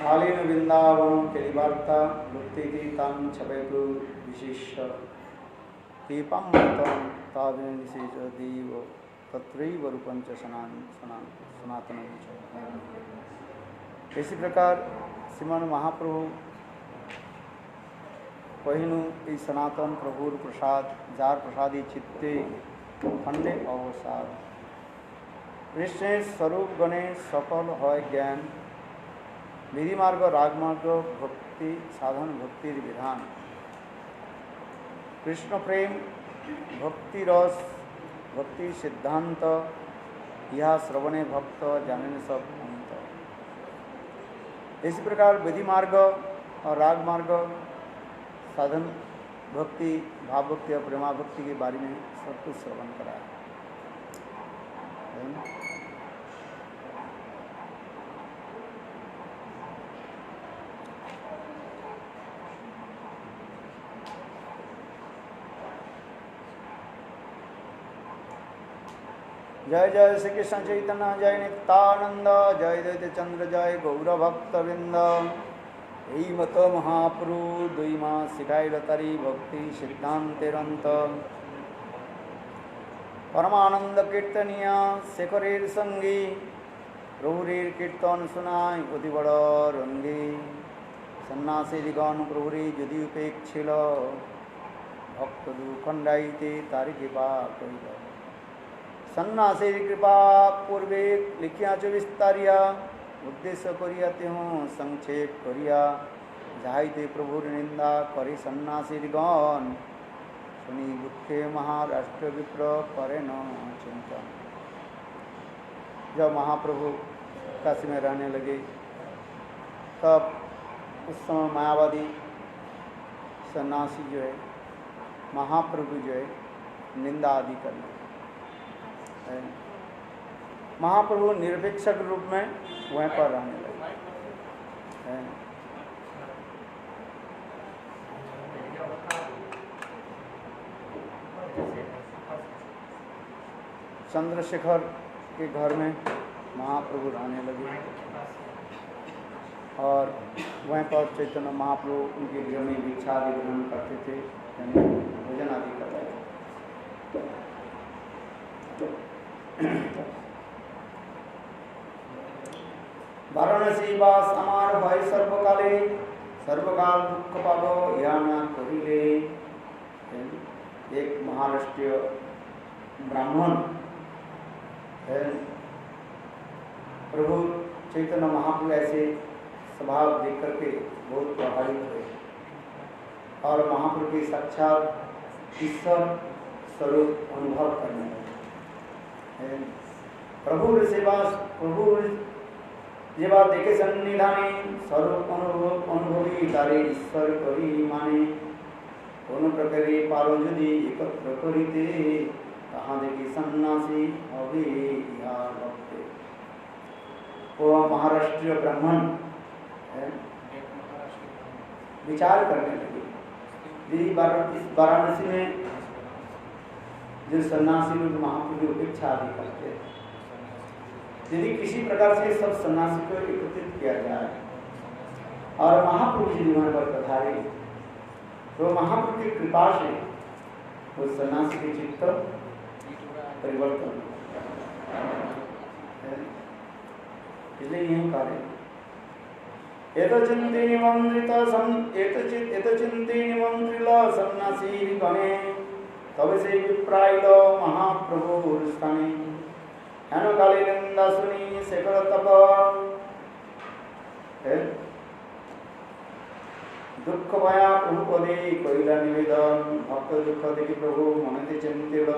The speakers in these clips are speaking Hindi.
शालीन वृंदावन केलिवार्ता भक्ति तम छपेतु विशिष्य दीपम मृतम ताविनिशेष देव तत्रैव रूपं च सनातन। इसी प्रकार श्रीमान महाप्रभु कहिनु ई सनातन प्रभुर प्रसाद जार प्रसादी चित्ते खंडे अवसाद कृष्ण स्वरूप गणे सकल है ज्ञान विधि मार्ग रागमार्ग भक्ति साधन भक्ति विधान कृष्ण प्रेम भक्ति रस भक्ति सिद्धांत यह श्रवणे भक्त जाने सब अंत। इसी प्रकार विधि मार्ग और राग मार्ग साधन भक्ति भाव भक्ति और प्रेमा भक्ति के बारे में सब कुछ श्रवण कराया है। जय जय श्री कृष्ण चैतन्य जय नित्यानंद जय दैत्य चंद्र जय गौरभक्तवृंद यही मत महाप्रभु दुई माँ सिखाई रतारी भक्ति सिद्धांतेरंत परमानंद कीर्तनिया शेखरेर संगी प्रभुरेर कीर्तन सुनाई अति बड़ रंगी सन्यासी दिगण प्रभुरे यदि उपेक्षिल भक्त दुखंडाइते तारी कृपा करिल सन्यासी कृपा पूर्वे लिखिया च विस्तारिया उद्देश्य करिया तेहूँ संक्षेप करिया जाहिते प्रभुर निंदा करे सन्यासी गण सुनी दुखे महाराष्ट्र विप्र करे न चिंतन। जब महाप्रभु काशी में रहने लगे तब उस समय मायावादी सन्यासी जो है महाप्रभु जो है निंदा आदि करने महाप्रभु निरपेक्षक रूप में वहीं पर रहने लगे। चंद्रशेखर के घर में महाप्रभु रहने लगे और वहीं पर चैतन्य महाप्रभु उनके गृह में भिक्षा आदि ग्रहण करते थे, भोजन आदि करते थे। वाराणसी बास आमार भाई सर्वकाले सर्वकाल दुख पालो या ना करिले। एक महाराष्ट्रीय ब्राह्मण प्रभु चैतन्य महाप्रभु ऐसे स्वभाव देख करके बहुत प्रभावित हुए और महाप्रभु के साक्षात ईश्वर स्वरूप अनुभव करने लगे। प्रभु सेवा प्रभु ये बात देखे सन्निधाने स्वरूप अनुभवी तारे ईश्वर करी माने कोनो प्रकारे पालो यदि एकत्र करिते कहाँ देखी सन्यासी अभी यहाँ भक्ते। वो महाराष्ट्रीय ब्राह्मण विचार करने लगे वाराणसी में जो सन्यासी लोग महाप्रभु उपेक्षा आदि करते हैं, यदि किसी प्रकार से सब सन्यासी को एकत्रित किया जाए और महाप्रभु जी वहाँ पर पधारे तो महाप्रभु की कृपा से वो सन्यासी के चित्त परिवर्तन इसलिए यही कार्य एतचिंते निमंत्रित सन्यासी गणे तब से विप्राइल महाप्रभु स्थाने हेन काली निंदा सुनी शेखर तप दुख भया प्रभु पदे कहिला निवेदन भक्त दुख देखि प्रभु मनते चिंतिल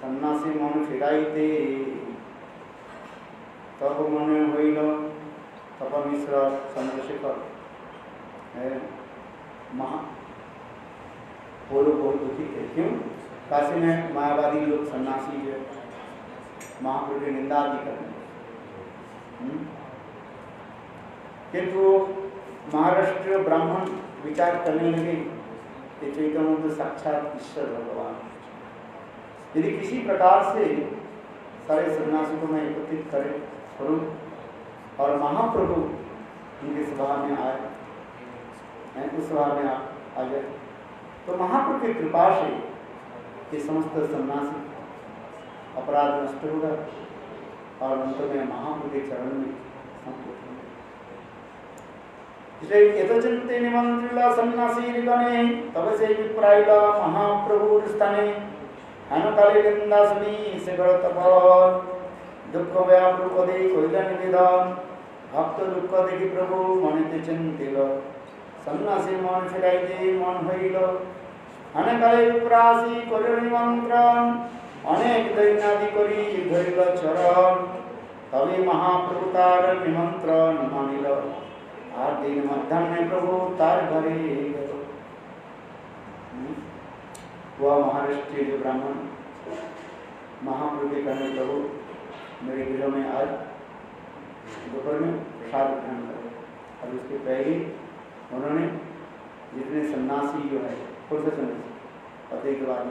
सन्यासी मन फिराइते तब मन होइल तप मिश्र चंद्रशेखर महा वो लोग बहुत दुखी थे। क्यों? काशी में मायावादी लोग सन्यासी जो महाप्रभु की निंदा आदि करने किंतु महाराष्ट्रीय ब्राह्मण विचार करने लगे कि चैतन्य तो साक्षात ईश्वर भगवान, यदि किसी प्रकार से सारे सन्यासी को मैं एकत्रित करूं और महाप्रभु उनके स्वभाव में आए, उस स्वभाव में आ गए। तो महाप्रभु की कृपा से ये समस्त सन्यासी अपराध नष्ट होगा और अंत में महाप्रभु के चरण में संतुष्ट होंगे। इसलिए यथचिंते निमंत्रिला सन्यासी गणे तब से विप्रायला महाप्रभु स्थाने हनुकाले लिंदासनी शिखर तपन दुख व्यापृत दे कोइला निवेदन भक्त दुख देखि प्रभु मनिते चिंतिल सन्यासी मन फिराइते मन हईल हनुकाले विप्रासी करे निमंत्रण अनेक दैन्यादि करी धरिल चरण तभी महाप्रभु तार निमंत्रण मानिल 8 दिन मध्याह्न प्रभु तार घरे गयो। वह महाराष्ट्रीय जो ब्राह्मण महाप्रभु के कहने प्रभु मेरे गृह में आज दोपहर में प्रसाद ग्रहण करें। और उसके पहले उन्होंने जितने सन्यासी जो है कौन से सन्यासी पते के बाद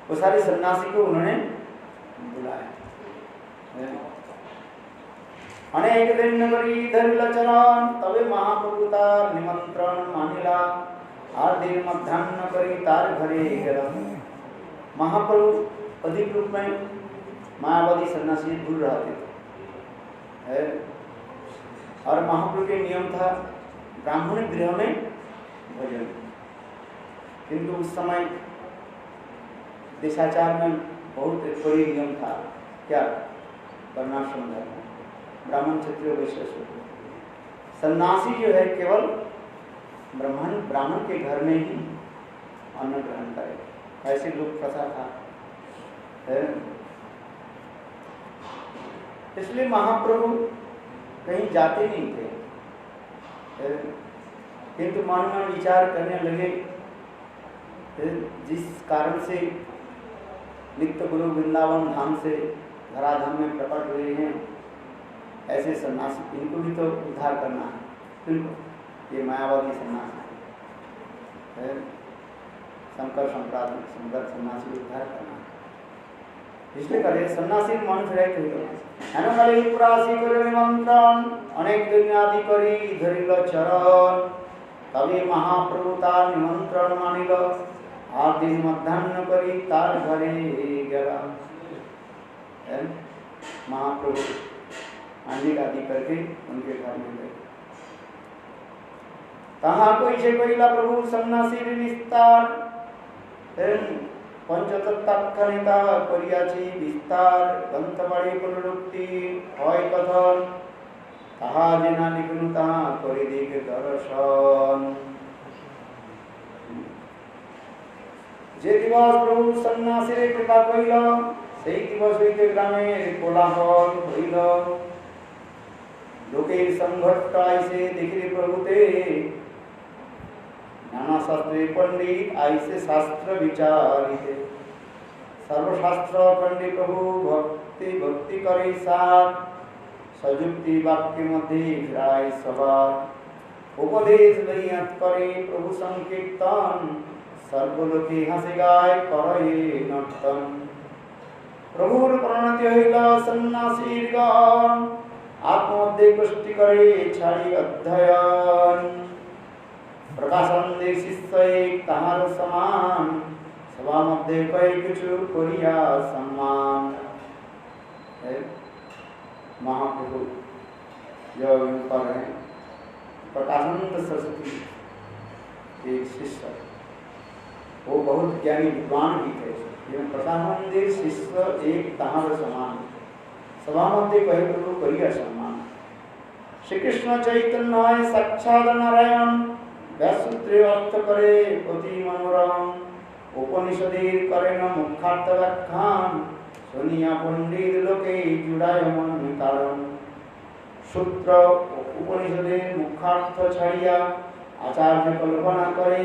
वो सारे सन्यासी को उन्होंने बुलाया। अनेक दिन नगरी धरिल चरण तबे महाप्रभु तार निमंत्रण मानिला 8 दिन मध्याह्न करी तार घरे गया। महाप्रभु अधिक रूप में मायावादी सन्यासी दूर रहते थे और महाप्रभु के नियम था ब्राह्मण गृह में भोजन, किंतु उस समय देशाचार में बहुत बड़ी नियम था। क्या? वर्णाश्रम धर्म, ब्राह्मण क्षत्रिय वैश्य शूद्र। सन्यासी जो है केवल ब्राह्मण के घर में ही अन्न ग्रहण करे, ऐसे लोग प्रथा था। इसलिए महाप्रभु कहीं जाते नहीं थे, किंतु मन में विचार करने लगे जिस कारण से नित्य गुरु वृंदावन धाम से धराधाम में प्रकट हुए हैं, ऐसे सन्यासी इनको भी तो उद्धार करना है। ये मायावादी सन्यासी है, शंकर सन्यासी को उद्धार करना है। इसलिए करे सन्यासी मन फिराई निमंत्रण अनेक दुनियादि करी धरिल चरण तभी महाप्रभु तार निमंत्रण मानिल 8 दिन मध्याह्न करी तार घरे गया। महाप्रभु आंधी आदि करके उनके घर में गए। कहा कोई से कोईला प्रभु सन्यासी विस्तार पंचतत्त्वखनिता करियाछि विस्तार दंतबाड़ी पुनरुक्ति হয় कथन তাহা যেনা লিখনু তাহা করে দিকে দর্শন। যে দিবস প্রভু সন্ন্যাসীর কৃপা কইল সেই দিবস হইতে গ্রামের কোলাহল হইল। লোকের সংঘর্ষ আইসে দেখিলে প্রভুতে নানা শাস্ত্রে পণ্ডিত আইসে শাস্ত্র বিচারিতে। सर्वशास्त्र पंडित प्रभु भक्ति करे साथ सजुक्ति वाक्य मध्य फिराय सभा उपदेश लइयत करे प्रभु संकीर्तन सर्वलोके हंसे गाय करे नर्तन। प्रभुर प्रणति हईल सन्यासीगण आत्ममध्ये गोष्ठी करे छाड़ी अध्ययन। प्रकाशन दे शिष्य एक ताहार समान सभा मध्य कई किछु करिया सम्मान। महाप्रभु जब पर हैं प्रकाशानंद सरस्वती एक शिष्य, वो बहुत ज्ञानी विद्वान भी थे। प्रकाशानंद शिष्य एक ताहार समान सभा मध्य कई प्रभु करिया सम्मान। श्री कृष्ण चैतन्य साक्षात नारायण व्याससूत्रे अर्थ करे अति मनोरम। उपनिषदेर करेन मुखार्थ व्याख्यान सुनिया पंडित लोके जुड़ाय मन कारण। सूत्र उपनिषदेर मुखार्थ छाड़िया आचार्य कल्पना करे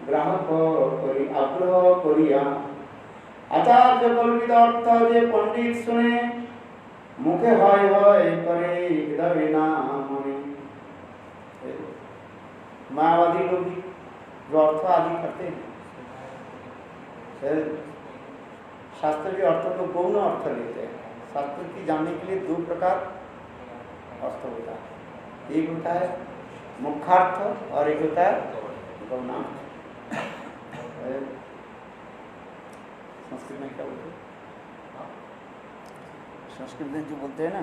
ग्राहक करी आग्रह करिया। आचार्य कल्पित अर्थ जे पंडित सुने मुखे হয় करे हृदय ना मने। मायावादी लोग जो अर्थ आदि करते हैं शास्त्र के अर्थ को गौण अर्थ लेते हैं, शास्त्र की जानने के लिए 2 प्रकार अर्थ होता है। एक होता है मुख्यार्थ और एक होता है गौणार्थ। संस्कृत में क्या बोलते हैं? संस्कृत में जो बोलते हैं ना,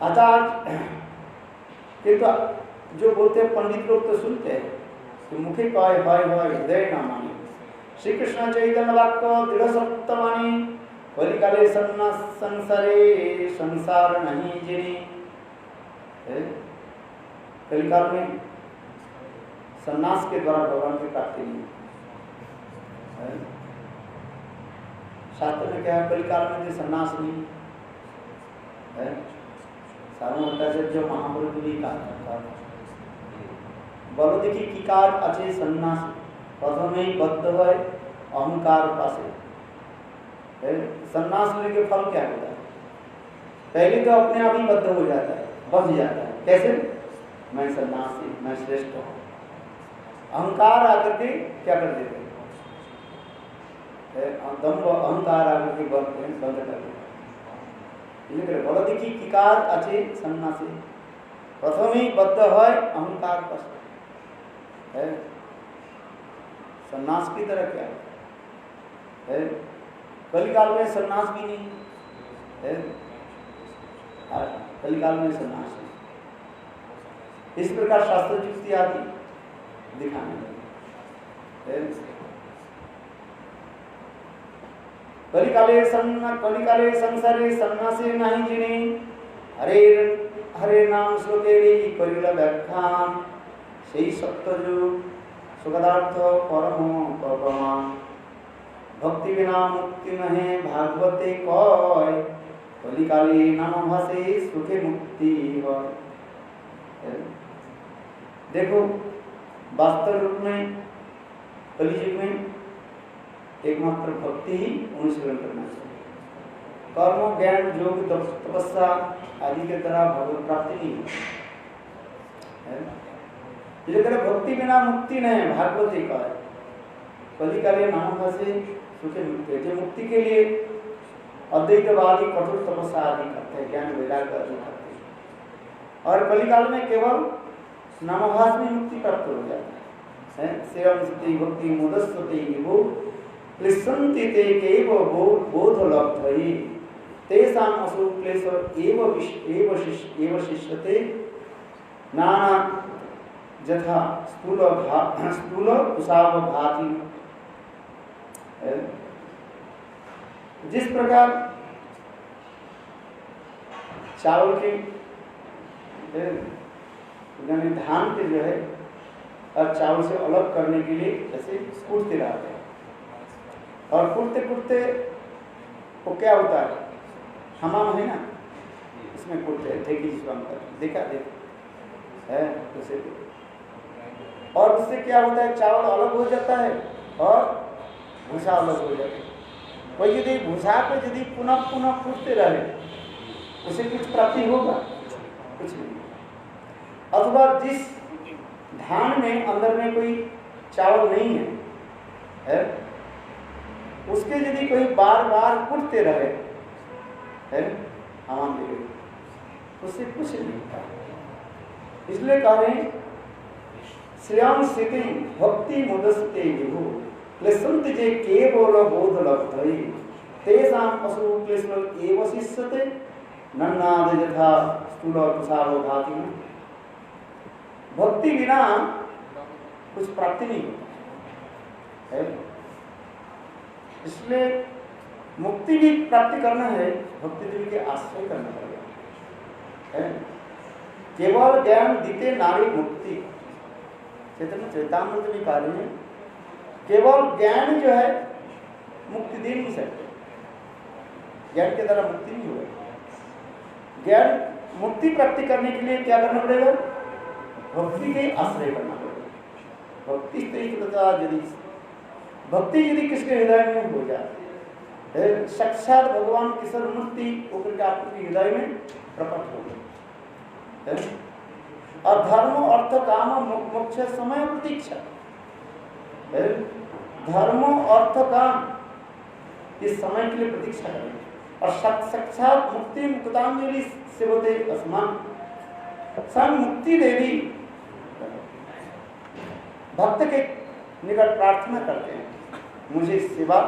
अर्थात ये तो जो बोलते हैं पंडित लोग तो सुनते हैं कि मुखे पाए भाई भाई हृदय ना माने। श्री कृष्ण चैतन्य वाक्य दृढ़ सप्तमानी कलिकाले संसारे संसार नहीं जिनी। कलिकाल में सन्यास के द्वारा भगवान की प्राप्ति नहीं। शास्त्र में क्या है? कलिकाल में जो सन्यास नहीं है, जो महापुरुष का बल देखी किकार अच्छे सन्यास प्रथम ही बद्ध है अहंकार पासे। सन्यास लेने के फल क्या होता है? पहले तो अपने आप ही बद्ध हो जाता है, बंध जाता है। कैसे? मैं सन्यासी, मैं श्रेष्ठ हूँ। अहंकार आकर के क्या कर देते हैं? दम्भ अहंकार आकर के बंद कर देते। बल देखी किकार अच्छे सन्यासी प्रथम ही बद्ध है अहंकार पासे। सन्यास की तरह क्या है? कलिकाल में सन्यास भी नहीं है, कलिकाल में सन्यास नहीं। इस प्रकार शास्त्र युक्ति आदि दिखाने लगे। कलिकाले संसारे सन्यासी नहीं जिने हरे हरे नाम श्लोकेरी करिला व्याख्यान সেই সত্যযুগ सुखदार्थ परम प्रमाण भक्ति बिना मुक्ति नहे भागवते कय कलिकाले नाम भाषे सुखे मुक्ति है। देखो वास्तव रूप में कलियुग में एकमात्र भक्ति ही अनुशीलन करना चाहिए। कर्म ज्ञान योग तपस्या आदि के तरह भगवत प्राप्ति नहीं है। लेकिन भक्ति बिना मुक्ति नहीं, भागवती का है। कलिकाले नाम भाषे सुखे मुक्ति। जो मुक्ति के लिए अद्वैतवादी कठोर तपस्या आदि करते हैं, ज्ञान वैराग्य आदि करते हैं, और कलिकाल में केवल नामभास में मुक्ति प्राप्त हो जाता है। सेवम सति भक्ति मुदस्सति विभो क्लिशन्ति ते केव बोध लब्धये तेषाम् असु क्लेश एव शिष्यते नाना यथा स्थूल उसाव भाति। जिस प्रकार चावल के यानी धान के जो है और चावल से अलग करने के लिए जैसे कूटते रहते हैं, और कूटते कूटते वो क्या होता है? हमाम है ना, इसमें कूटते हैं, ठेकी जिसको हम देखा है उसे, और उससे क्या होता है? चावल अलग हो जाता है और भूसा अलग हो जाता है। वही यदि भूसा को यदि पुनः पुनः कूटते रहे उसे कुछ प्राप्ति होगा? कुछ नहीं। अथवा जिस धान में अंदर में कोई चावल नहीं है, उसके यदि कोई बार बार कूटते रहे हमाम के लिए, उससे कुछ नहीं होता। इसलिए कह रहे हैं श्रेयम स्थिति भक्ति मुदस्ते विभु क्लेशन्ति जे केवल बोध लब्धये तेषाम् पशु क्लेश एव शिष्यते नन्नाद यथा स्थूल कुशालो भाति। भक्ति बिना कुछ प्राप्ति नहीं होता है। इसलिए मुक्ति भी प्राप्ति करना है, भक्ति देवी के आश्रय करना पड़ेगा। केवल ज्ञान दीते नारी मुक्ति। चैतन्य चैतामृत में कहा है केवल ज्ञान जो है मुक्ति दे नहीं सकते, ज्ञान के द्वारा मुक्ति नहीं होगा। ज्ञान मुक्ति प्राप्ति करने के लिए क्या करना पड़ेगा? भक्ति के आश्रय करना पड़ेगा। भक्ति यदि भक्ति यदि किसके हृदय में हो जाए, साक्षात भगवान की सर्वमूर्ति होकर के आपके हृदय में प्रकट हो गए। और धर्म अर्थ काम मोक्ष समय प्रतीक्षा, धर्म अर्थ काम इस समय के लिए प्रतीक्षा करें और साक्षात मुक्ति मुक्तांजलि सेवते अस्मान स्वयं मुक्ति देवी भक्त के निकट प्रार्थना करते हैं, मुझे सेवा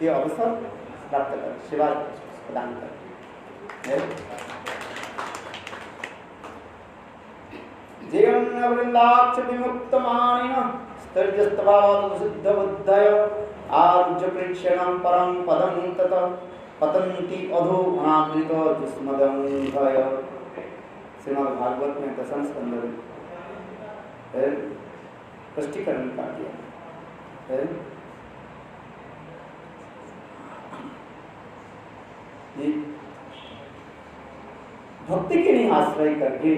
के अवसर प्राप्त कर, सेवा प्रदान कर। जयन्न वृंदाक्ष विमुक्त मानिनः स्तर्जस्तवाद शुद्ध बुद्धय आरुज्य प्रेक्षणं परम पदं ततः पतन्ति अधो अनावृत दुष्मदं भय। श्रीमद् भागवत में दशम स्कंद में स्पष्टीकरण कर दिया है। भक्ति के लिए आश्रय करके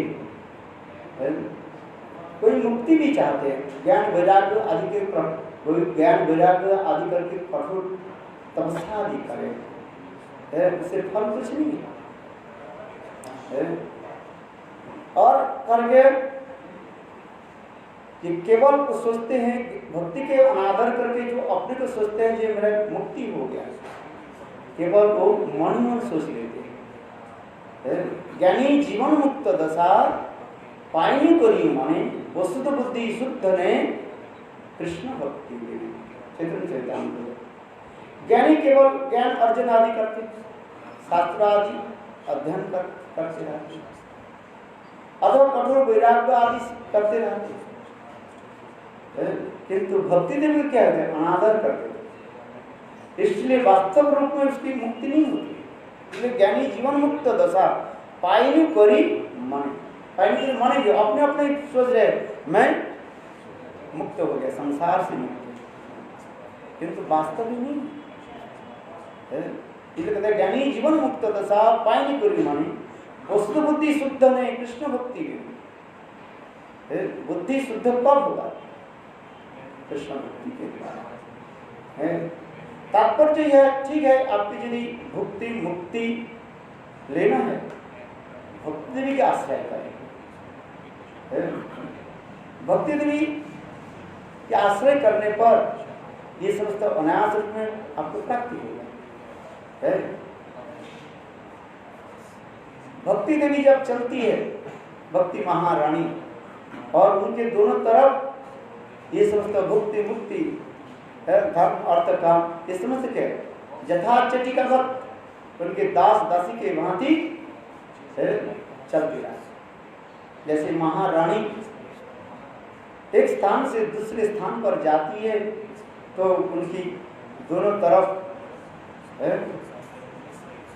कोई मुक्ति भी चाहते हैं, ज्ञान वैराग्य आदि के ज्ञान वैराग्य आदि करके कठोर तपस्या आदि करें, उससे फल कुछ नहीं है। और करके कि केवल को सोचते हैं भक्ति के अनादर करके जो अपने को सोचते हैं ये मेरा मुक्ति हो गया, केवल वो मन मन सोच लेते हैं। ज्ञानी जीवन मुक्त दशा पायनी करी मने वस्तुत बुद्धि शुद्ध ने कृष्ण भक्ति चैतन्य चैतन्य। ज्ञानी केवल ज्ञान अर्जन आदि करते, शास्त्र आदि अध्ययन करते रहते, अथवा कठोर वैराग्य आदि करते रहते, किंतु भक्ति देवी क्या है, अनादर करते, इसलिए वास्तव रूप में उसकी मुक्ति नहीं होती। इसलिए ज्ञानी जीवन मुक्त दशा पायनी करी मन, पायनी माने जो अपने अपने सोच रहे मैं मुक्त हो गया, संसार से मुक्त, किंतु वास्तव में नहीं है। इसलिए कहते हैं ज्ञानी जीवन मुक्त दशा पायनी करी माने वस्तु बुद्धि शुद्ध ने कृष्ण भक्ति में। बुद्धि शुद्ध कब होगा, कृष्ण भक्ति के द्वारा। तात्पर्य यह ठीक है, आपकी यदि भक्ति मुक्ति लेना है भक्ति देवी के आश्रय करें। भक्ति देवी के आश्रय करने पर ये समस्त अनायास रूप में आपको प्राप्ति होगा। भक्ति देवी जब चलती है, भक्ति महारानी, और उनके दोनों तरफ ये समस्त भक्ति मुक्ति धर्म अर्थ काम, ये समझ क्या है, यथाचटी का वक्त उनके दास दासी के भांति चलती रहा। जैसे महारानी एक स्थान से दूसरे स्थान पर जाती है तो उनकी दोनों तरफ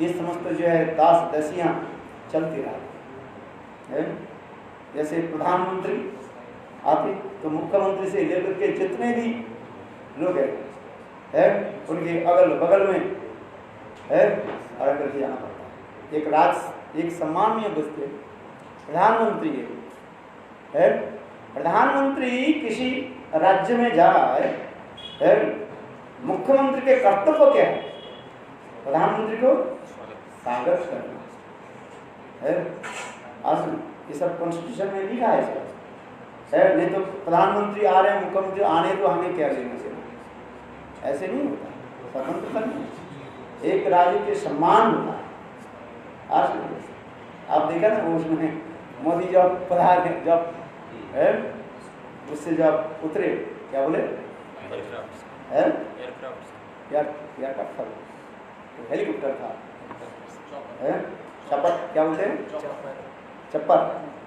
ये समस्त जो है दास दासियां चलती रहती है। जैसे प्रधानमंत्री आते तो मुख्यमंत्री से लेकर के जितने भी लोग हैं उनके अगल बगल में अड़ करके जाना पड़ता है। एक सम्मानीय वस्तु प्रधानमंत्री है। प्रधानमंत्री किसी राज्य में जाए, मुख्यमंत्री के कर्तव्य क्या है, प्रधानमंत्री को स्वागत करना है। आज ये सब कॉन्स्टिट्यूशन में लिखा है सर, नहीं तो प्रधानमंत्री आ रहे हैं, मुख्यमंत्री आने तो हमें क्या लेना चाहिए, ऐसे नहीं होता। स्वतंत्रता नहीं, एक राज्य के सम्मान होता है। आज आप देखा ना उसमें मोदी जब प्रधान जब उससे जब उतरे क्या बोले, एयरक्राफ्ट था, हेलीकॉप्टर था, चप्पर क्या बोलते हैं, चप्पर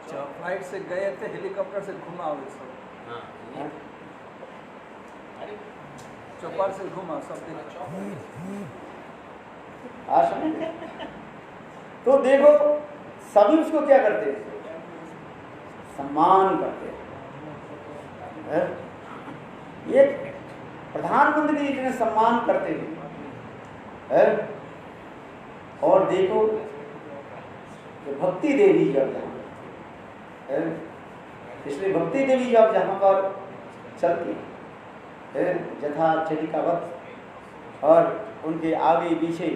फ्लाइट से गए थे, हेलीकॉप्टर से घुमा चप्पर से घुमा सब तो देखो सभी उसको क्या करते हैं, सम्मान करते हैं। ये प्रधानमंत्री इतने सम्मान करते हैं। और देखो भक्ति देवी जब है, इसलिए भक्ति देवी जब जहाँ पर चलती है यथा चटिकावत, और उनके आगे पीछे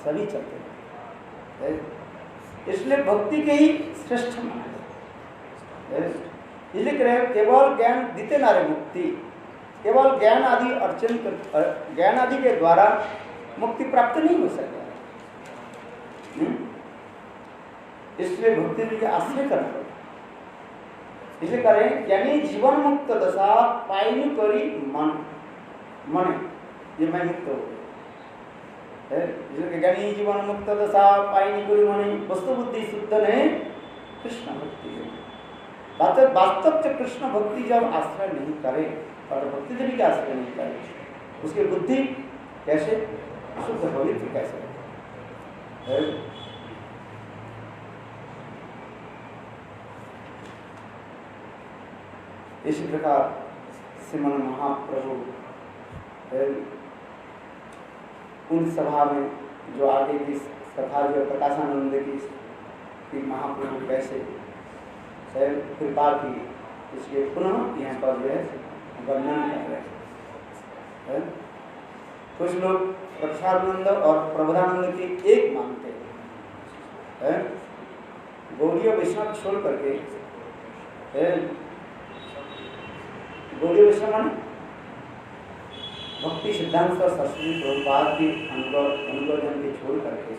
सभी चलते हैं, इसलिए भक्ति के ही श्रेष्ठ माने। इसलिए केवल ज्ञान देते ना रे मुक्ति, केवल ज्ञान आदि अर्चन कर, ज्ञान आदि के द्वारा मुक्ति प्राप्त नहीं हो सकता। इसलिए भक्ति जी के आश्रय करना पड़ता। इसे करें यानी जीवन मुक्त दशा पाइनु करी मन मन ये मैं मुक्त हो गया। ज्ञानी जीवन मुक्त दशा पाइनु करी मन वस्तु बुद्धि शुद्ध ने कृष्ण भक्ति वास्तव से कृष्ण भक्ति जब आश्रय नहीं करे और भक्ति देवी का आश्रय नहीं करे, उसकी बुद्धि कैसे शुद्ध पवित्र कैसे है? इसी प्रकार श्रीमन महाप्रभु उन सभा में जो आगे की कथा जो प्रकाशानंद की महाप्रभु कैसे कृपा की, इसके पुनः यहाँ पर जो है वर्णन कर रहे हैं। कुछ लोग प्रकाशानंद और प्रबोधानंद की एक मानते हैं, गौड़ीय वैष्णव छोड़ करके गौड़ीय वैष्णव भक्ति सिद्धांत सरस्वती प्रभुपाद की अनुगोजन के छोड़ करके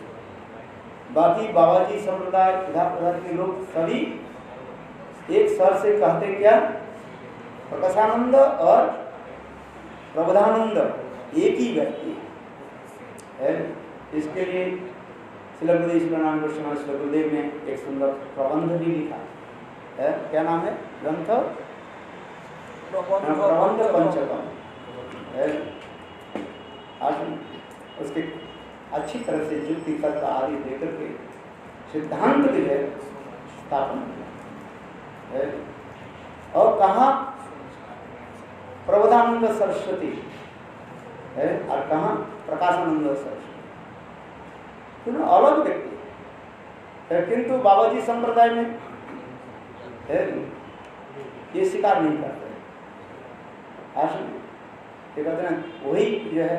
बाकी बाबाजी संप्रदाय उधर के लोग सभी एक स्वर से कहते क्या, प्रकाशानंद और प्रबोधानंद एक ही व्यक्ति है। इसके लिए श्री गुरुदेव ने एक सुंदर प्रबंध भी लिखा है। क्या नाम है ग्रंथ? प्रबंध पंचकम है। उसके अच्छी तरह से युक्ति तर्क आदि देकर के सिद्धांत की है स्थापना है। और कहाँ प्रबोधानंद सरस्वती है और कहाँ प्रकाशानंद सरस्वती, दोनों अलग व्यक्ति है। किंतु बाबाजी संप्रदाय में है ये स्वीकार नहीं करते। कहते हैं वही जो है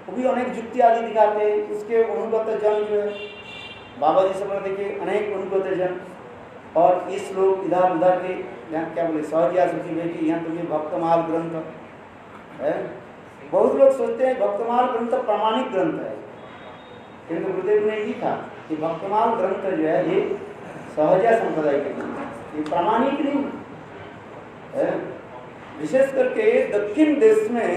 वो भी अनेक युक्ति आदि दिखाते हैं। उसके अनुगत जन जो है बाबाजी संप्रदाय के अनेक अनुगत जन और इस लोग इधर उधर के यहाँ क्या बोले सहजिया सुखी बेटी यहाँ तो ये भक्तमाल ग्रंथ है। बहुत लोग सोचते हैं भक्तमाल ग्रंथ प्रामाणिक ग्रंथ है, किंतु गुरुदेव ने लिखा कि भक्तमाल ग्रंथ जो है ये सहजिया संप्रदाय के ग्रंथ, ये प्रामाणिक नहीं है। विशेष करके दक्षिण देश में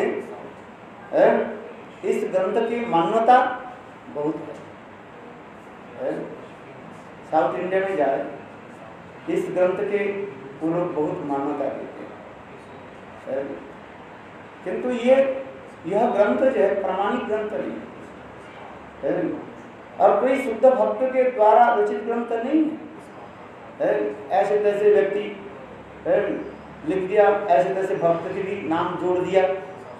इस ग्रंथ की मान्यता बहुत है। साउथ इंडिया में जाए इस ग्रंथ के पूर्व बहुत मान्यता देते हैं, किंतु यह ग्रंथ जो है प्रामाणिक ग्रंथ नहीं है और कोई शुद्ध भक्त के द्वारा रचित ग्रंथ नहीं है। ऐसे तैसे व्यक्ति लिख दिया, ऐसे तैसे भक्त के भी नाम जोड़ दिया,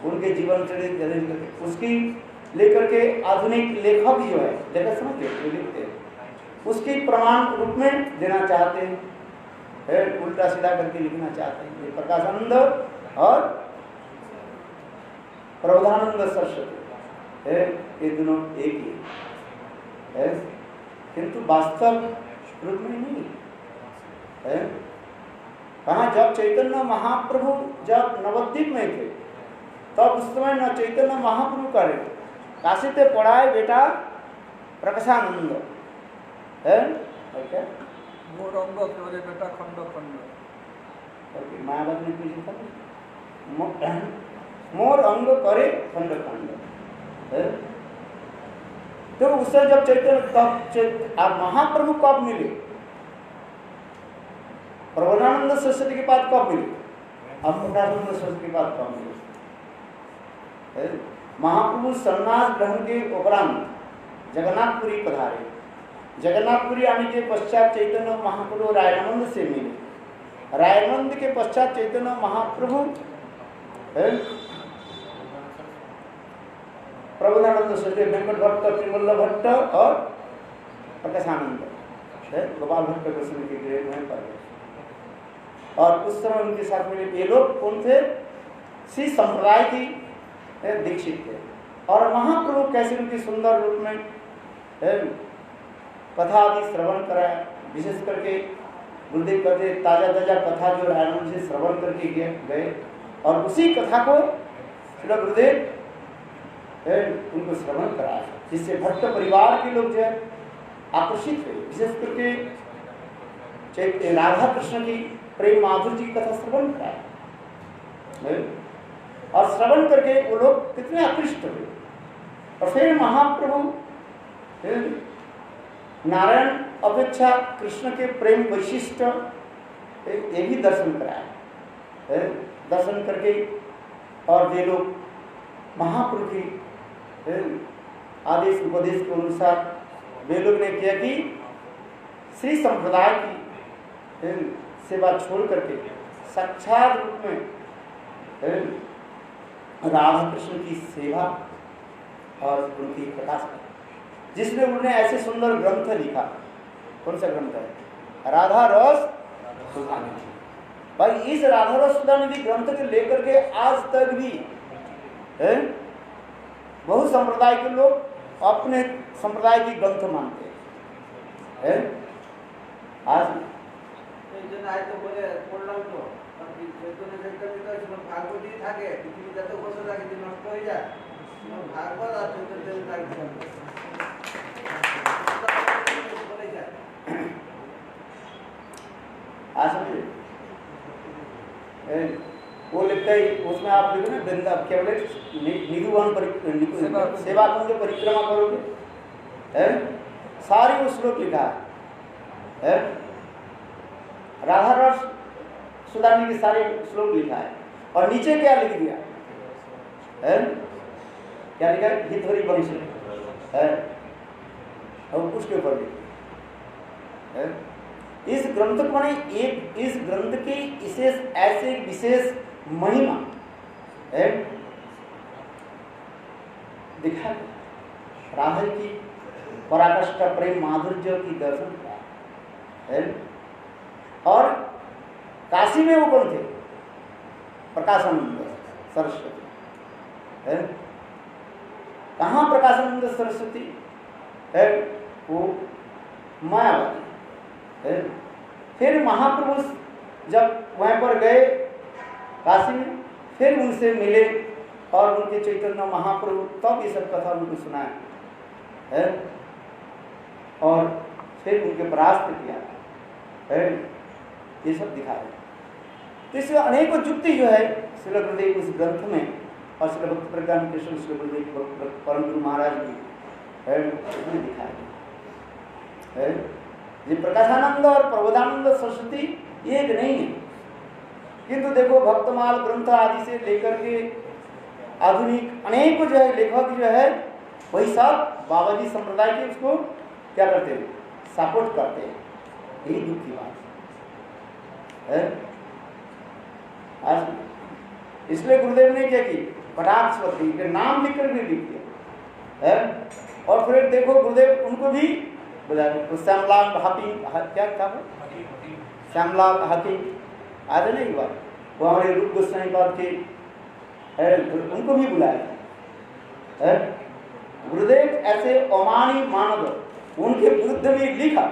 उनके जीवन चरित्र उसकी लेकर के आधुनिक लेखक जो है लेखक समझते हैं लिखते हैं उसकी प्रमाण रूप में देना चाहते हैं, उल्टा सीधा करके लिखना चाहते हैं। ये प्रकाशानंद और प्रबोधानंद सरस्वती है, ये दोनों एक ही है, किंतु वास्तव रूप में नहीं है। कहाँ जब चैतन्य महाप्रभु जब नवद्वीप में थे तब उस समय न चैतन्य महाप्रभु करे काशी से पढ़ाए बेटा प्रकाशानंद है क्या बेटा खंड खंड मायावत ने पूछा था मोर अंग करे खंड खंड है। तो उससे जब चैतन्य तब आप महाप्रभु कब मिले, प्रबोधानंद सरस्वती के बाद कब मिले, अब प्रकाशानंद सरस्वती के बाद कब मिले। महाप्रभु सन्यास ग्रहण के उपरांत जगन्नाथपुरी पधारे। जगन्नाथपुरी आने के पश्चात चैतन्य महाप्रभु रायनंद से मिले। रायनंद के पश्चात चैतन्य महाप्रभु प्रबोधानंद सरस्वती वेंकट भट्ट त्रिवल्लभ भट्ट और प्रकाशानंद गोपाल भट्ट कृष्ण के गृह में पड़ गए। और उस समय उनके साथ में ये लोग कौन थे, श्री संप्रदाय की दीक्षित थे। और महाप्रभु कैसे उनकी सुंदर रूप में कथा आदि श्रवण कराया। विशेष करके गुरुदेव कहते ताजा ताजा कथा जो रायनंद से श्रवण करके गए और उसी कथा को श्री गुरुदेव उनको श्रवण कराया, जिससे भक्त परिवार के लोग जो है आकर्षित हुए, विशेष करके राधा कृष्ण की प्रेम माधुर्य की कथा श्रवण कराया, और श्रवण करके वो लोग कितने आकृष्ट हुए। और फिर महाप्रभु नारायण अपेक्षा कृष्ण के प्रेम वैशिष्ट ये भी दर्शन कराया, दर्शन करके और वे लोग महाप्रभु की आदेश उपदेश के अनुसार वे लोग ने किया कि श्री संप्रदाय की सेवा छोड़ करके साक्षात रूप में राधा कृष्ण की सेवा और उनकी प्रकाश, जिसमें उन्होंने ऐसे सुंदर ग्रंथ लिखा। कौन सा ग्रंथ है? राधा रस सुधानिधि। भाई इस राधा रस सुधानिधि ग्रंथ के लेकर के आज तक भी बहुत संप्रदाय के लोग अपने संप्रदाय की ग्रंथ मानते हैं। आज तो बोले পড়লাম তো চৈতন্য চরিতামৃত ভাগবতী থাকে, পৃথিবী যত বছর থাকে যে নষ্ট হয়ে যায়, ভাগবত আর চৈতন্য চরিতামৃত বলে যায়। आज समझे वो लिखता ही उसमें आप देखो ना वृंदा केवल निधुवन सेवा कुंज परिक्रमा करोगे, सारी वो श्लोक लिखा है। राधा रस सुधारने के सारे श्लोक लिखा है, और नीचे क्या लिख दिया है? क्या लिखा है? हितवरी वंश है, और उसके ऊपर लिखा है। इस ग्रंथ को माने एक इस ग्रंथ की विशेष ऐसे विशेष महिमा है दिखा, राधा की पराकाष्ठा प्रेम माधुर्य की दर्शन है। और काशी में वो कौन थे? प्रकाशानंद सरस्वती है। कहाँ प्रकाशानंद सरस्वती है? वो मायावती है। फिर महाप्रभु जब वहाँ पर गए काशी में, फिर उनसे मिले और उनके चैतन्य महाप्रभु तब ये सब कथा उनको सुनाया है, और फिर उनके परास्त किया है, ये सब दिखाया। तो इसमें अनेकों युक्ति जो है श्री गुरुदेव उस ग्रंथ में, और श्री भक्त प्रज्ञान कृष्ण श्री गुरुदेव परम गुरु महाराज जी है उसमें दिखाया है। ये प्रकाशानंद और प्रबोधानंद सरस्वती एक नहीं है, किंतु देखो भक्तमाल ग्रंथ आदि से लेकर के आधुनिक अनेक जो है लेखक जो है वही सब बाबाजी संप्रदाय के उसको क्या करते हैं? सपोर्ट करते हैं। यही दुख की बात है। आज इसलिए गुरुदेव ने क्या की? पटाक्षवती के नाम लिखकर भी लिख दिया है। और फिर देखो गुरुदेव उनको भी बुलाया, तो श्यामलाल हाकिम क्या था वो? श्यामलाल हाकिम आते नहीं बात, वो हमारे रूप गोस्वामी बात के उनको भी बुलाया है। गुरुदेव ऐसे अमानी मानव उनके विरुद्ध भी लिखा,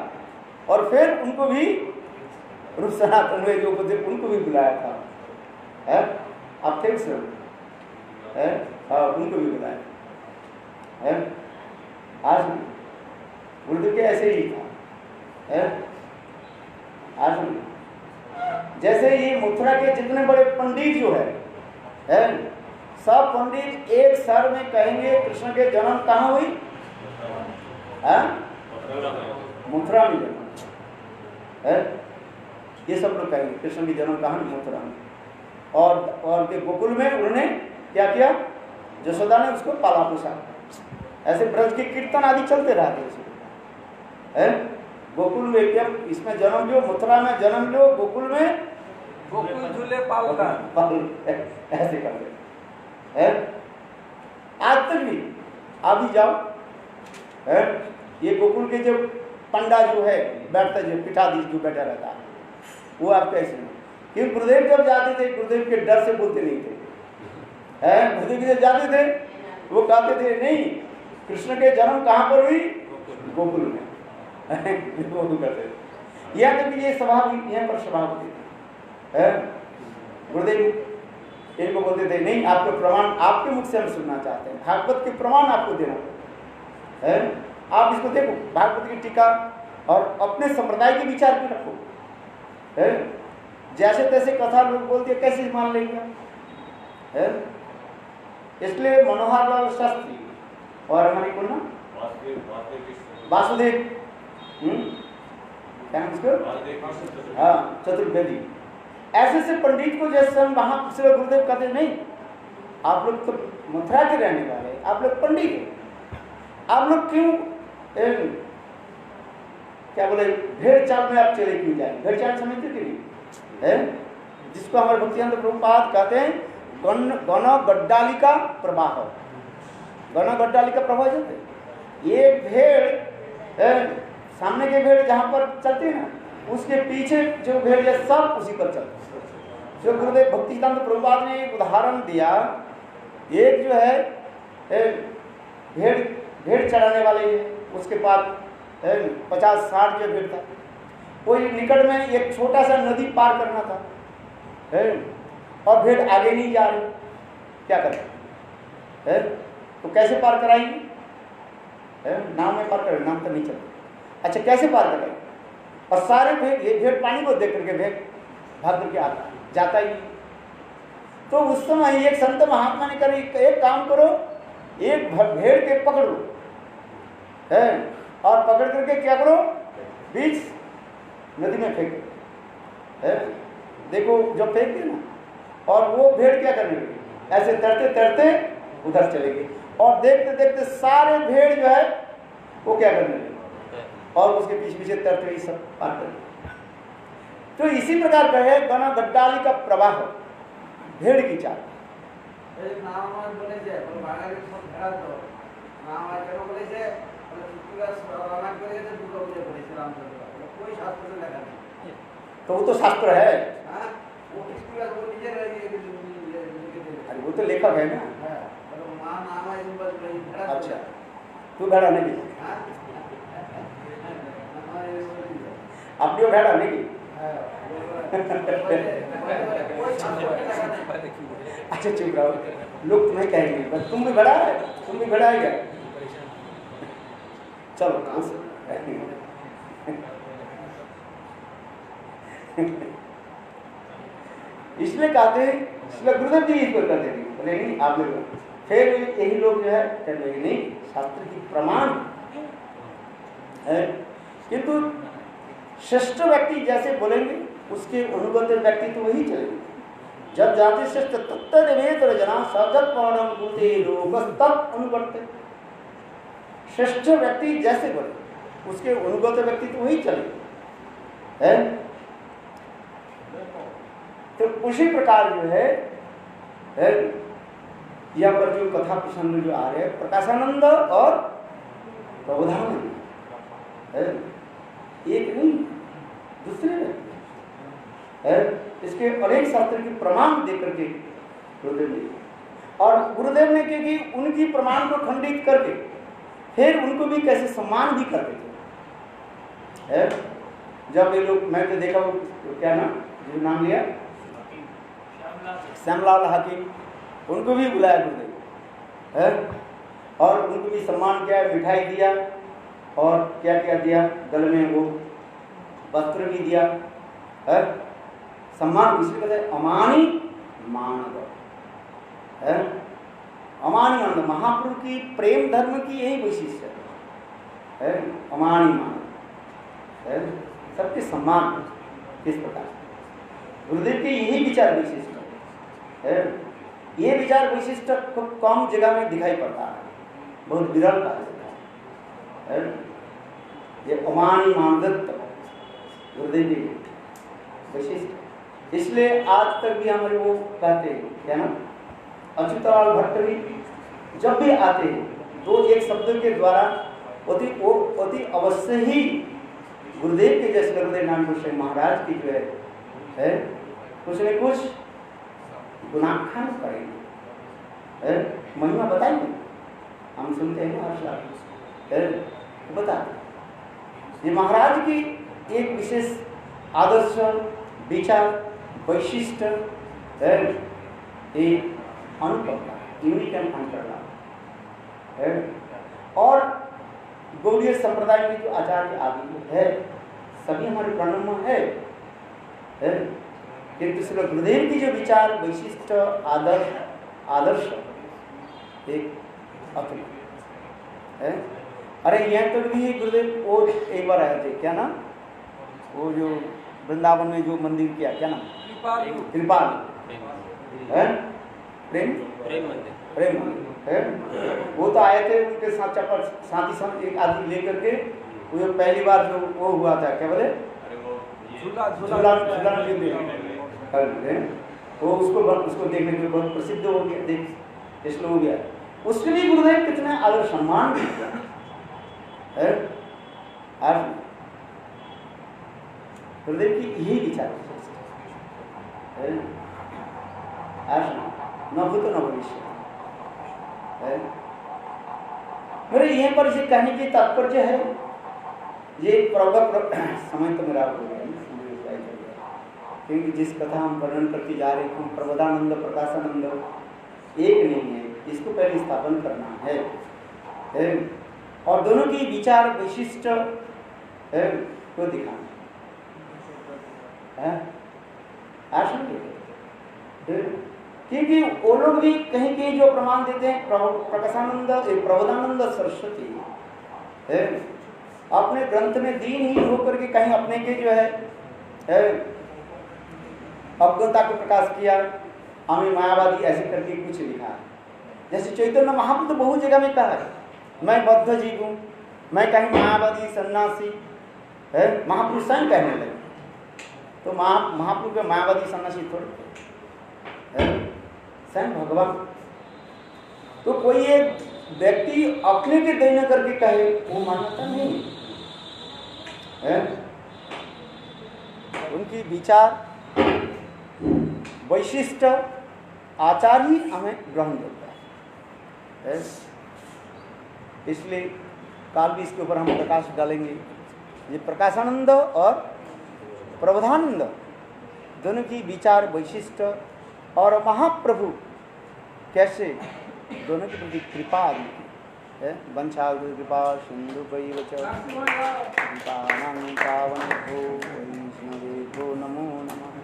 और फिर उनको भी रूप सनातन में जो बुद्ध उनको भी बुलाया था है। आप थे उसमें है? हाँ, उनको भी बुलाया है। आज गुरुदेव के ऐसे ही था है। आज जैसे ये मथुरा के जितने बड़े पंडित जो है सब पंडित एक सर में कहेंगे कृष्ण के जन्म कहाँ हुई? मथुरा में जन्म है। ये सब लोग कहेंगे कृष्ण की जन्म कहाँ? मथुरा में। और के गोकुल में उन्होंने क्या किया? यशोदा ने उसको पाला पोसा। ऐसे ब्रज के कीर्तन आदि चलते रहते हैं। गोकुल में क्या इसमें जन्म लो, मथुरा में जन्म लो, गोकुल में गोकुल झूले पालका ऐसे कर रहे हैं। आज तक भी आप भी जाओ है, ये गोकुल के जो पंडा जो है बैठता, जो पिठाधीश जो बैठा रहता है, वो आप कैसे नहीं? क्योंकि गुरुदेव जब जाते थे गुरुदेव के डर से बोलते नहीं थे। गुरुदेव जब जाते थे वो कहते थे नहीं, कृष्ण के जन्म कहाँ पर हुई? गोकुल में। वो करते थे। यहाँ तक ये स्वभाव यहाँ पर स्वभाव होते थे। गुरुदेव इनको बोलते थे नहीं, आपके प्रमाण आपके मुख से हम सुनना चाहते हैं, भागवत के प्रमाण आपको देना है। आप इसको देखो, भागवत की टीका, और अपने संप्रदाय के विचार भी रखो। है जैसे तैसे कथा लोग बोलते कैसे मान लेंगे? है इसलिए मनोहर लाल शास्त्री और हमारी कौन ना वासुदेव, क्या नाम उसका? हाँ, चतुर्वेदी, ऐसे से पंडित को जैसे हम वहां पिछले गुरुदेव कहते नहीं, आप लोग तो मथुरा के रहने वाले, आप लोग पंडित हैं, आप लोग क्यों क्या बोले भेड़ चाल में आप चले क्यों जाए? भेड़ चाल समझते कि नहीं है? जिसको हमारे भक्तिवेदांत प्रभुपाद कहते हैं गण गड्डाली का प्रवाह, गण गड्डाली का प्रवाह जानते हैं? ये भेड़ सामने के भेड़ जहां पर चलते हैं ना, उसके पीछे जो भेड़ है सब उसी पर चलते। जो गुरुदेव भक्तिवेदांत प्रभुपाद ने एक उदाहरण दिया, एक जो है भेड़ चढ़ाने वाले, उसके पास 50-60 जो भेड़ था, कोई निकट में एक छोटा सा नदी पार करना था, और भेड़ आगे नहीं जा रही, क्या करें? तो कैसे पार कराएंगे? नाव में पार करें, नाव तो नहीं चलता। अच्छा, कैसे पार करें? और सारे भेड़ पानी को देख करके भेड़ भाग करके आता जाता ही। तो उस समय एक संत महात्मा ने कहा एक काम करो, एक भेड़ के पकड़ो, और पकड़ करके क्या करो, बीच नदी में फेंको। देखो जब फेंकते ना, और वो भेड़ क्या करने लगी, ऐसे तैरते तैरते उधर चले गए, और देखते देखते सारे भेड़ जो है वो क्या करने लगे, और उसके पीछे पीछे तैरते ही सब पार कर गए। तो इसी प्रकार का है गण गड्डाली का प्रवाह, भेड़ की चाल। तो वो तो शास्त्र है, अरे वो तो लेखक है ना। अच्छा, तू भेड़ा नहीं अपनी भेड़ा नहीं। अच्छा चुप रहो, लोग तुम्हें कहेंगे तुम भी भेड़ा है, तुम भी भेड़ा है क्या? चलो इसलिए कहते हैं, इसलिए गुरुदेव जी इसको कहते थे, बोले नहीं आप लोग, फिर यही लोग जो है कहते नहीं शास्त्र की प्रमाण है, किंतु श्रेष्ठ व्यक्ति जैसे बोलेंगे उसके अनुगत व्यक्ति तो वही चलेंगे। जब जाति श्रेष्ठ तत्वेद रजना सजत पौर्णम कुते लोग तब अनुगत्य। श्रेष्ठ व्यक्ति जैसे बोले उसके अनुगत व्यक्ति तो वही चलेंगे, है? तो उसी प्रकार जो है यहाँ पर जो कथा प्रसंग जो आ रहे हैं, प्रकाशानंद और प्रबोधानंद है, एक नहीं दूसरे है। इसके अनेक शास्त्र के प्रमाण दे करके गुरुदेव ने, और गुरुदेव ने क्योंकि उनकी प्रमाण को खंडित करके फिर उनको भी कैसे सम्मान भी करते थे, है? जब ये लोग, मैं तो देखा वो क्या जो नाम लिया श्यामलाल हाकिम, उनको भी बुलाया गुरुदेव, है? और उनको भी सम्मान किया, मिठाई दिया, और क्या क्या दिया, गले में वो वस्त्र भी दिया, है? सम्मान इसलिए कहते हैं अमानी मानव, है? अमानी मानव, महाप्रभु की प्रेम धर्म की यही वैशिष्ट है, अमानी मानव, है? सबके सम्मान किस प्रकार, गुरुदेव के यही विचार विशिष्ट है। ये विचार विशिष्ट खूब कम जगह में दिखाई पड़ता है, बहुत विरल का है। ये अमानी मानदत्त गुरुदेव जी विशिष्ट, इसलिए आज तक भी हमारे वो कहते हैं क्या ना, अच्युतलाल भट्ट भी जब भी आते हैं तो एक शब्द के द्वारा अति अवश्य ही गुरुदेव के जैसे गुरुदेव नाम गोस्वामी महाराज की जो है कुछ न कुछ गुणाख्यान करेंगे, महिमा बताएंगे, हम सुनते हैं आप बता। ये महाराज की एक विशेष आदर्श विचार वैशिष्ट ये अनुपम यूनिक एंड अनकरला है। और गौड़ीय संप्रदाय में जो आचार्य आदि है सभी हमारे प्रणम है, किंतु श्री गुरुदेव की जो विचार वैशिष्ट आदर्श एक अतुल्य है। अरे यहाँ तो भी गुरुदेव वो एक बार आए थे, क्या नाम वो जो वृंदावन में जो मंदिर किया, क्या नाम, कृपाल है, प्रेम मंदिर है। वो तो आए थे, उनके साथ चप्पल साथ ही साथ एक आदमी लेकर के वो पहली बार जो वो हुआ था, क्या बोले, झूला वो उसको देखने के लिए बहुत प्रसिद्ध हो गया, देख इसलिए हो गया। उसके लिए गुरुदेव कितने आदर सम्मान भी किया है। और गुरुदेव की यही विचार है, न भूत न भविष्य है। मेरे यहाँ पर इसे कहने की तात्पर्य है, ये समय तो मेरा हो गया, क्योंकि जिस कथा हम वर्णन करके जा रहे हैं, प्रबोधानंद प्रकाशानंद एक नहीं है, इसको पहले स्थापन करना है और दोनों की विचार विशिष्ट को दिखाना है। क्योंकि वो लोग भी कहीं कहीं जो प्रमाण देते हैं, प्रकाशानंद प्रबोधानंद सरस्वती है, अपने ग्रंथ में दीनहीन होकर के कहीं अपने के जो है अवगतता को प्रकाश किया, हमें मायावादी ऐसे करके कुछ लिखा है। जैसे चैतन्य महाप्रभु तो बहुत जगह में कहा है, मैं बद्ध जीव हूँ, मैं कहीं मायावादी सन्यासी है, महापुरुष स्वयं कहने लगे। तो महापुरुष के मायावादी सन्यासी थोड़े है, स्वयं भगवान। तो कोई एक व्यक्ति अपने के देने करके कहे, वो मान्यता नहीं है। उनकी विचार वैशिष्ट आचार ही हमें ग्रहण करता है। इसलिए काल भी इसके ऊपर हम प्रकाश डालेंगे। ये प्रकाशानंद और प्रबोधानंद दोनों की विचार वैशिष्ट और महाप्रभु कैसे दोनों के प्रति कृपा है। वंशाल कृपा सिंधु पावन भो नमो नमः।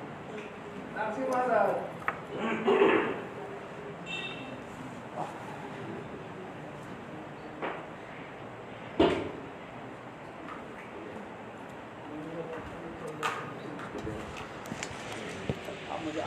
मुझे